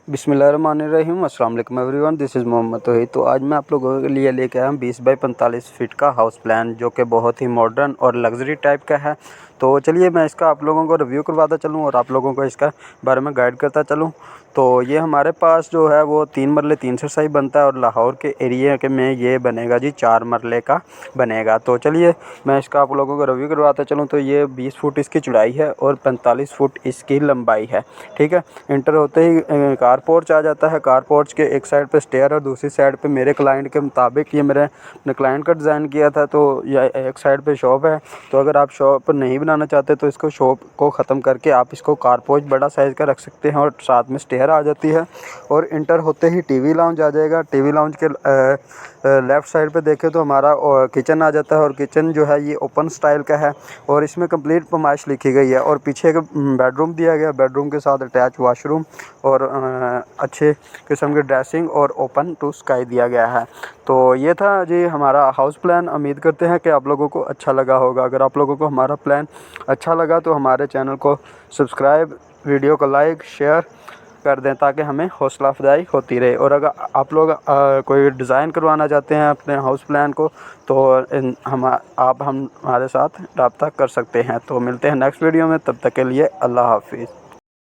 बिस्मिल्लाहिर्रहमानिर्रहीम। अस्सलाम वालेकुम एवरीवन, दिस इज़ मोहम्मद तौहीद। तो आज मैं आप लोगों के लिए लेके आया हूँ 20 बाई 45 फीट का हाउस प्लान, जो कि बहुत ही मॉडर्न और लग्जरी टाइप का है। तो चलिए मैं इसका आप लोगों को रिव्यू करवाता चलूँ और आप लोगों को इसका बारे में गाइड करता चलूँ। तो ये हमारे पास जो है वो 3 मरले 3 सरसाई बनता है और लाहौर के एरिया के में ये बनेगा जी 4 मरले का बनेगा। तो चलिए मैं इसका आप लोगों को रिव्यू करवाता चलूँ। तो ये 20 फुट इसकी चौड़ाई है और 45 फुट इसकी लंबाई है। ठीक है, इंटर होते ही कार पोर्च आ जाता है। कार पोर्च के एक साइड पे स्टेयर और दूसरी साइड पे मेरे क्लाइंट के मुताबिक, ये मेरे अपने क्लाइंट का डिज़ाइन किया था, तो यह एक साइड पे शॉप है। तो अगर आप शॉप नहीं बनाना चाहते तो इसको शॉप को ख़त्म करके आप इसको कार पोर्च बड़ा साइज़ का रख सकते हैं और साथ में स्टेयर आ जाती है। और इंटर होते ही टीवी लाउंज आ जाएगा। टीवी लाउंज के लेफ़्ट साइड पे देखें तो हमारा किचन आ जाता है और किचन जो है ये ओपन स्टाइल का है और इसमें कंप्लीट फरमाइश लिखी गई है। और पीछे एक बेडरूम दिया गया, बेडरूम के साथ अटैच वॉशरूम और अच्छे किस्म की ड्रेसिंग और ओपन टू स्काई दिया गया है। तो ये था जी हमारा हाउस प्लान। उम्मीद करते हैं कि आप लोगों को अच्छा लगा होगा। अगर आप लोगों को हमारा प्लान अच्छा लगा तो हमारे चैनल को सब्सक्राइब, वीडियो को लाइक, शेयर कर दें ताकि हमें हौसला अफजाई होती रहे। और अगर आप लोग कोई डिज़ाइन करवाना चाहते हैं अपने हाउस प्लान को तो आप हमारे साथ रब्ता कर सकते हैं। तो मिलते हैं नेक्स्ट वीडियो में, तब तक के लिए अल्लाह हाफिज़।